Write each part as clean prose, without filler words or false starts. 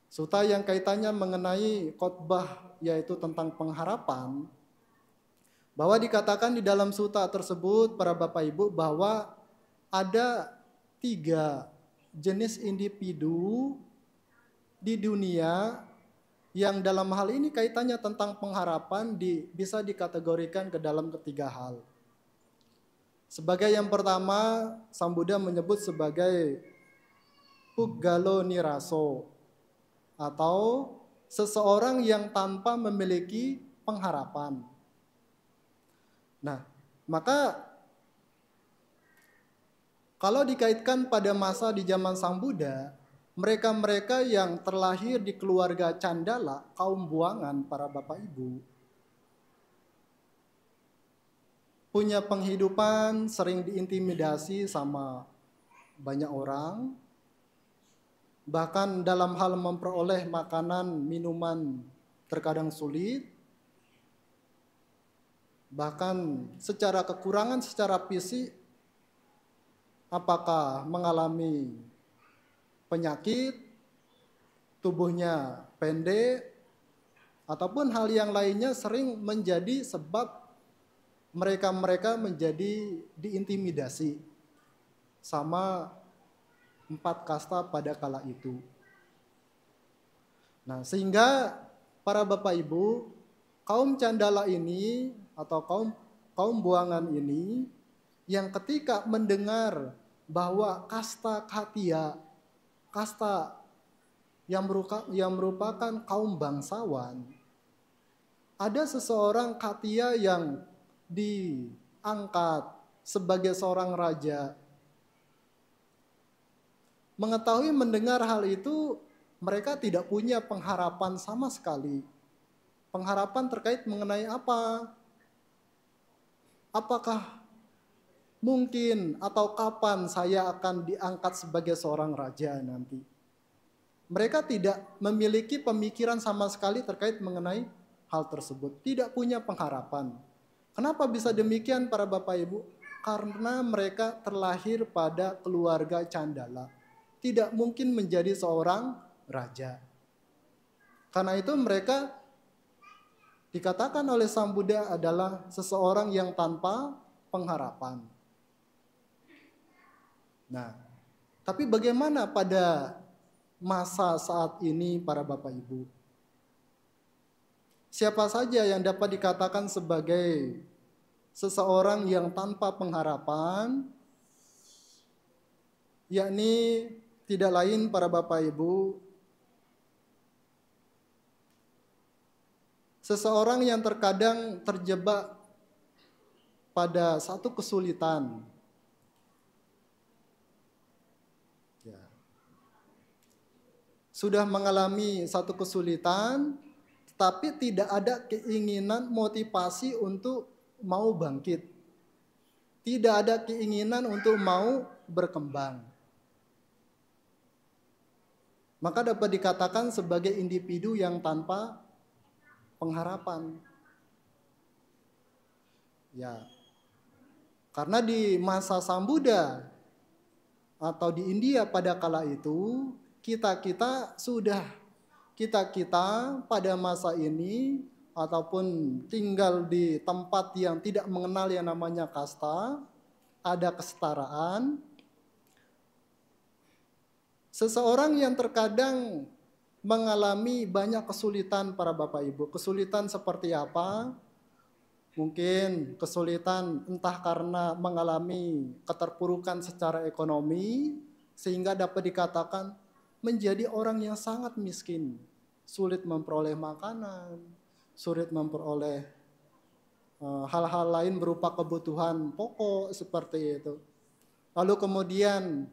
Suta yang kaitannya mengenai khotbah yaitu tentang pengharapan, bahwa dikatakan di dalam suta tersebut para Bapak Ibu bahwa ada 3 jenis individu di dunia yang dalam hal ini kaitannya tentang pengharapan bisa dikategorikan ke dalam ketiga hal. Sebagai yang pertama, Sang Buddha menyebut sebagai Puggalo Niraso, atau seseorang yang tanpa memiliki pengharapan. Nah, maka kalau dikaitkan pada masa di zaman Sang Buddha, mereka-mereka yang terlahir di keluarga Candala, kaum buangan para Bapak Ibu, punya penghidupan sering diintimidasi sama banyak orang, bahkan dalam hal memperoleh makanan, minuman terkadang sulit, bahkan secara kekurangan secara fisik, apakah mengalami penyakit, tubuhnya pendek, ataupun hal yang lainnya sering menjadi sebab mereka menjadi diintimidasi sama 4 kasta pada kala itu. Nah, sehingga para Bapak Ibu, kaum Candala ini atau kaum buangan ini yang ketika mendengar bahwa kasta Khatia, kasta yang merupakan kaum bangsawan, ada seseorang Khatia yang diangkat sebagai seorang raja. Mengetahui mendengar hal itu, mereka tidak punya pengharapan sama sekali. Pengharapan terkait mengenai apa? Apakah mungkin atau kapan saya akan diangkat sebagai seorang raja nanti? Mereka tidak memiliki pemikiran sama sekali terkait mengenai hal tersebut. Tidak punya pengharapan. Kenapa bisa demikian para Bapak Ibu? Karena mereka terlahir pada keluarga Candala. Tidak mungkin menjadi seorang raja. Karena itu mereka dikatakan oleh Sang Buddha adalah seseorang yang tanpa pengharapan. Nah, tapi bagaimana pada masa saat ini para Bapak Ibu? Siapa saja yang dapat dikatakan sebagai seseorang yang tanpa pengharapan, yakni tidak lain para Bapak Ibu, seseorang yang terkadang terjebak pada satu kesulitan. Ya. Sudah mengalami satu kesulitan, tapi tidak ada keinginan motivasi untuk mau bangkit. Tidak ada keinginan untuk mau berkembang. Maka dapat dikatakan sebagai individu yang tanpa pengharapan. Ya. Karena di masa Sang Buddha atau di India pada kala itu, kita pada masa ini ataupun tinggal di tempat yang tidak mengenal yang namanya kasta, ada kesetaraan. Seseorang yang terkadang mengalami banyak kesulitan para Bapak Ibu. Kesulitan seperti apa? Mungkin kesulitan entah karena mengalami keterpurukan secara ekonomi sehingga dapat dikatakan menjadi orang yang sangat miskin, sulit memperoleh makanan, sulit memperoleh hal-hal lain berupa kebutuhan pokok seperti itu. Lalu kemudian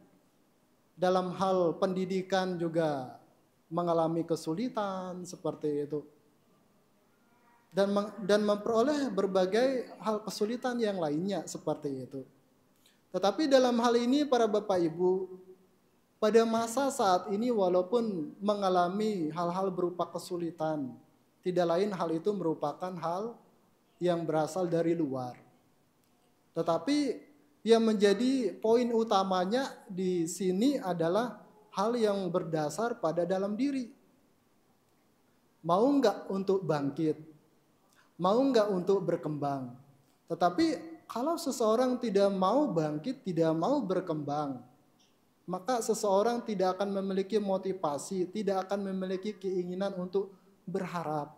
dalam hal pendidikan juga mengalami kesulitan seperti itu. Dan memperoleh berbagai hal kesulitan yang lainnya seperti itu. Tetapi dalam hal ini para Bapak Ibu, pada masa saat ini walaupun mengalami hal-hal berupa kesulitan, tidak lain hal itu merupakan hal yang berasal dari luar. Tetapi yang menjadi poin utamanya di sini adalah hal yang berdasar pada dalam diri. mau nggak untuk bangkit, mau nggak untuk berkembang. Tetapi kalau seseorang tidak mau bangkit, tidak mau berkembang, maka seseorang tidak akan memiliki motivasi, tidak akan memiliki keinginan untuk berharap.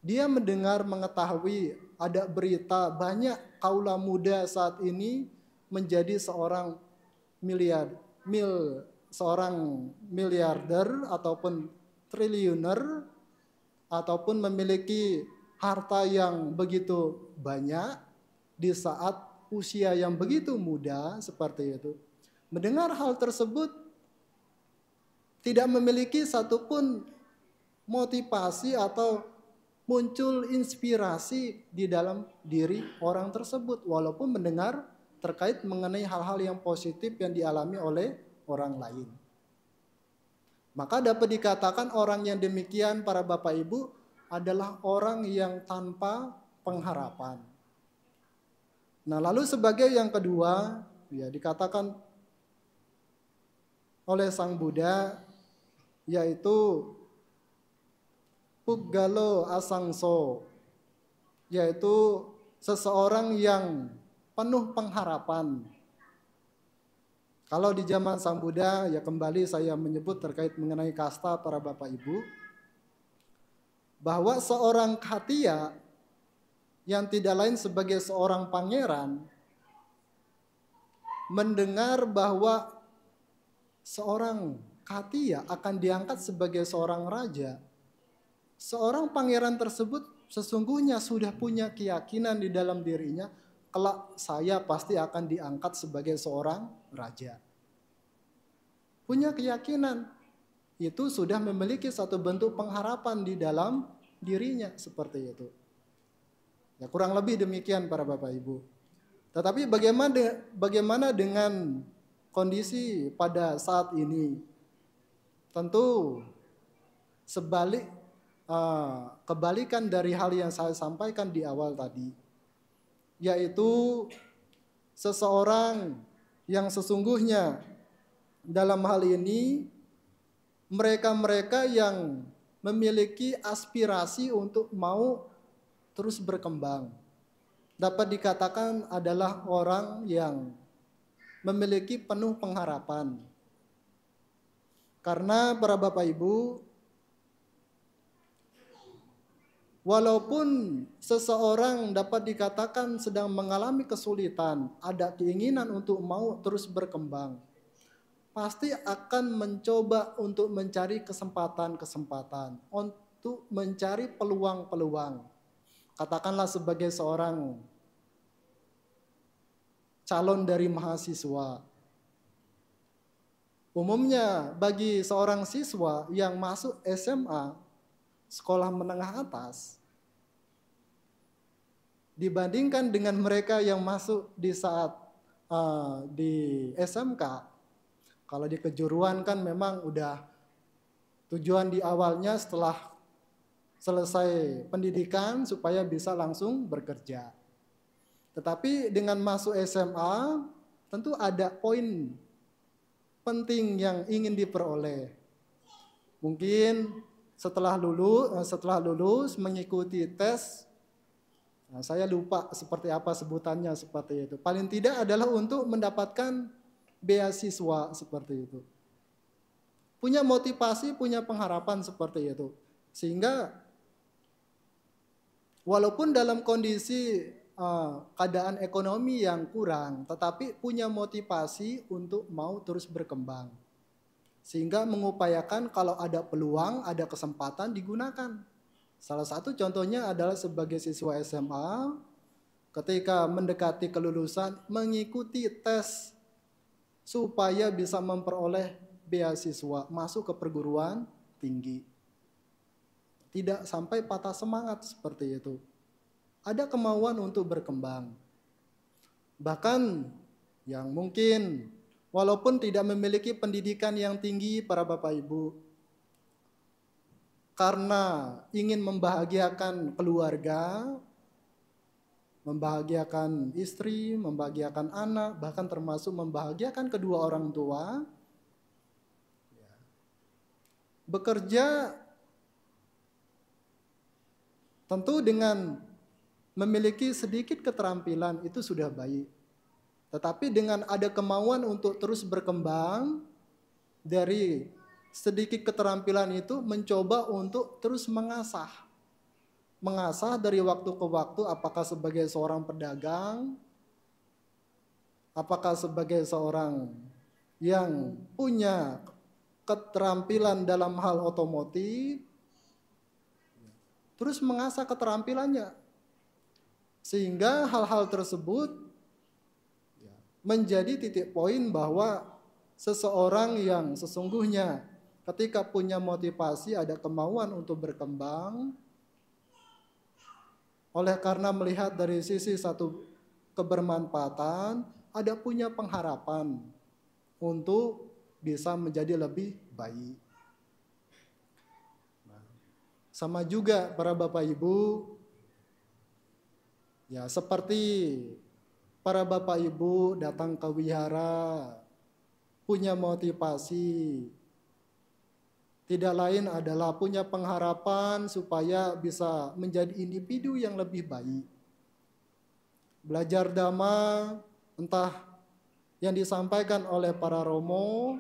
Dia mendengar, mengetahui ada berita banyak kaula muda saat ini menjadi seorang miliarder ataupun triliuner ataupun memiliki harta yang begitu banyak di saat usia yang begitu muda seperti itu. Mendengar hal tersebut tidak memiliki satupun motivasi atau muncul inspirasi di dalam diri orang tersebut walaupun mendengar terkait mengenai hal-hal yang positif yang dialami oleh orang lain. Maka dapat dikatakan orang yang demikian para Bapak Ibu adalah orang yang tanpa pengharapan. Nah, lalu sebagai yang kedua, ya dikatakan oleh Sang Buddha yaitu Puggalo Asangso, yaitu seseorang yang penuh pengharapan. Kalau di zaman Sang Buddha, ya kembali saya menyebut terkait mengenai kasta para Bapak Ibu, bahwa seorang khatija yang tidak lain sebagai seorang pangeran mendengar bahwa seorang khatija akan diangkat sebagai seorang raja, seorang pangeran tersebut sesungguhnya sudah punya keyakinan di dalam dirinya, kelak saya pasti akan diangkat sebagai seorang raja. Punya keyakinan, itu sudah memiliki satu bentuk pengharapan di dalam dirinya seperti itu. Ya kurang lebih demikian para Bapak Ibu. Tetapi bagaimana dengan kondisi pada saat ini? Tentu kebalikan dari hal yang saya sampaikan di awal tadi, yaitu seseorang yang sesungguhnya dalam hal ini mereka-mereka yang memiliki aspirasi untuk mau terus berkembang dapat dikatakan adalah orang yang memiliki penuh pengharapan. Karena para Bapak Ibu, walaupun seseorang dapat dikatakan sedang mengalami kesulitan, ada keinginan untuk mau terus berkembang, pasti akan mencoba untuk mencari kesempatan-kesempatan, untuk mencari peluang-peluang. Katakanlah sebagai seorang calon dari mahasiswa. Umumnya bagi seorang siswa yang masuk SMA, sekolah menengah atas, dibandingkan dengan mereka yang masuk di saat di SMK, kalau di kejuruan kan memang udah tujuan di awalnya setelah selesai pendidikan supaya bisa langsung bekerja. Tetapi dengan masuk SMA tentu ada poin penting yang ingin diperoleh. Mungkin setelah lulus mengikuti tes, nah saya lupa seperti apa sebutannya seperti itu. Paling tidak adalah untuk mendapatkan beasiswa seperti itu. Punya motivasi, punya pengharapan seperti itu. Sehingga walaupun dalam kondisi keadaan ekonomi yang kurang, tetapi punya motivasi untuk mau terus berkembang. Sehingga mengupayakan kalau ada peluang, ada kesempatan digunakan. Salah satu contohnya adalah sebagai siswa SMA, ketika mendekati kelulusan, mengikuti tes supaya bisa memperoleh beasiswa masuk ke perguruan tinggi. Tidak sampai patah semangat seperti itu. Ada kemauan untuk berkembang. Bahkan yang mungkin walaupun tidak memiliki pendidikan yang tinggi para Bapak Ibu, karena ingin membahagiakan keluarga, membahagiakan istri, membahagiakan anak, bahkan termasuk membahagiakan kedua orang tua, bekerja tentu dengan memiliki sedikit keterampilan itu sudah baik. Tetapi dengan ada kemauan untuk terus berkembang, dari sedikit keterampilan itu mencoba untuk terus mengasah. Mengasah dari waktu ke waktu, apakah sebagai seorang pedagang, apakah sebagai seorang yang punya keterampilan dalam hal otomotif, terus mengasah keterampilannya. Sehingga hal-hal tersebut menjadi titik poin bahwa seseorang yang sesungguhnya ketika punya motivasi, ada kemauan untuk berkembang, oleh karena melihat dari sisi satu kebermanfaatan, ada punya pengharapan untuk bisa menjadi lebih baik. Sama juga para Bapak Ibu, ya seperti para Bapak Ibu datang ke wihara, punya motivasi, tidak lain adalah punya pengharapan supaya bisa menjadi individu yang lebih baik. Belajar Dhamma, entah yang disampaikan oleh para romo,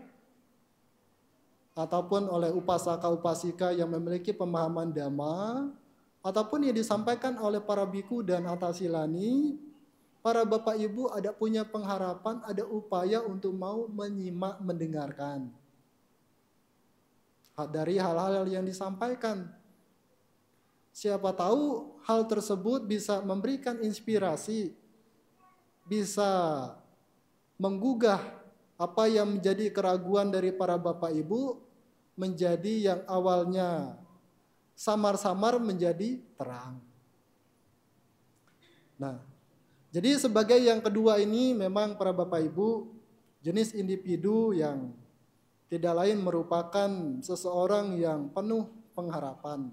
ataupun oleh upasaka-upasika yang memiliki pemahaman Dhamma, ataupun yang disampaikan oleh para biku dan atasilani, para Bapak Ibu ada punya pengharapan, ada upaya untuk mau menyimak, mendengarkan dari hal-hal yang disampaikan. Siapa tahu hal tersebut bisa memberikan inspirasi, bisa menggugah apa yang menjadi keraguan dari para Bapak Ibu, menjadi yang awalnya samar-samar menjadi terang. Nah, jadi sebagai yang kedua ini memang para Bapak Ibu, jenis individu yang tidak lain merupakan seseorang yang penuh pengharapan.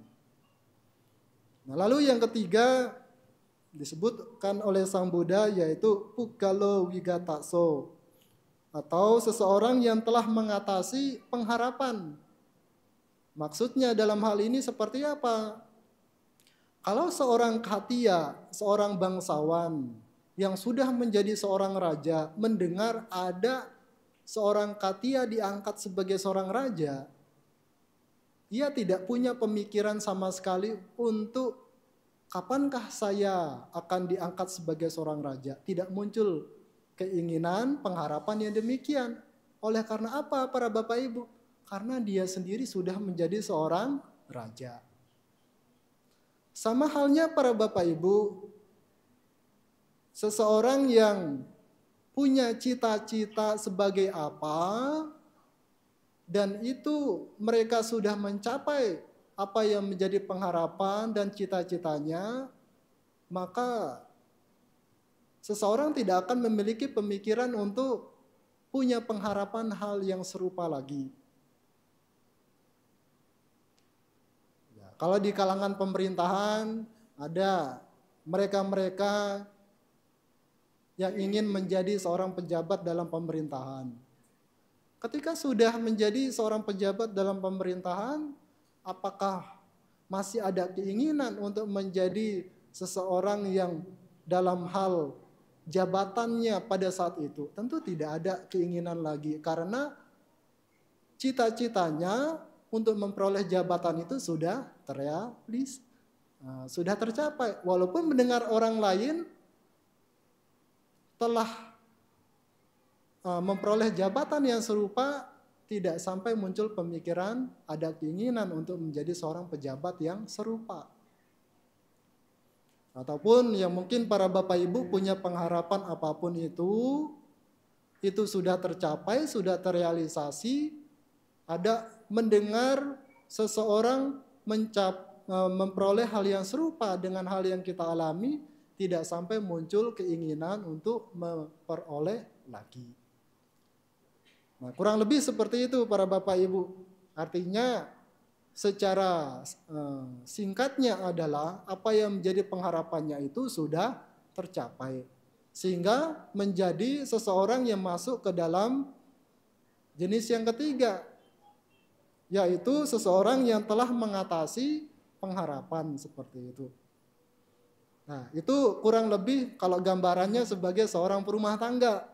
Nah, lalu yang ketiga disebutkan oleh Sang Buddha yaitu Pukkalo Wigatakso, atau seseorang yang telah mengatasi pengharapan. Maksudnya dalam hal ini seperti apa? Kalau seorang khatia, seorang bangsawan yang sudah menjadi seorang raja, mendengar ada seorang khatia diangkat sebagai seorang raja, ia tidak punya pemikiran sama sekali untuk kapankah saya akan diangkat sebagai seorang raja. Tidak muncul keinginan, pengharapan yang demikian. Oleh karena apa para Bapak Ibu? Karena dia sendiri sudah menjadi seorang raja. Sama halnya para Bapak Ibu, seseorang yang punya cita-cita sebagai apa, dan itu mereka sudah mencapai apa yang menjadi pengharapan dan cita-citanya, maka seseorang tidak akan memiliki pemikiran untuk punya pengharapan hal yang serupa lagi. Kalau di kalangan pemerintahan ada mereka-mereka yang ingin menjadi seorang pejabat dalam pemerintahan. Ketika sudah menjadi seorang pejabat dalam pemerintahan, apakah masih ada keinginan untuk menjadi seseorang yang dalam hal jabatannya pada saat itu? Tentu tidak ada keinginan lagi, karena cita-citanya untuk memperoleh jabatan itu sudah sudah tercapai. Walaupun mendengar orang lain telah memperoleh jabatan yang serupa, tidak sampai muncul pemikiran ada keinginan untuk menjadi seorang pejabat yang serupa. Ataupun yang mungkin para Bapak Ibu punya pengharapan apapun itu sudah tercapai, sudah terrealisasi, ada mendengar seseorang memperoleh hal yang serupa dengan hal yang kita alami, tidak sampai muncul keinginan untuk memperoleh lagi. Nah, kurang lebih seperti itu para Bapak Ibu. Artinya secara singkatnya adalah apa yang menjadi pengharapannya itu sudah tercapai. Sehingga menjadi seseorang yang masuk ke dalam jenis yang ketiga, yaitu seseorang yang telah mengatasi pengharapan seperti itu. Nah, itu kurang lebih kalau gambarannya sebagai seorang perumah tangga.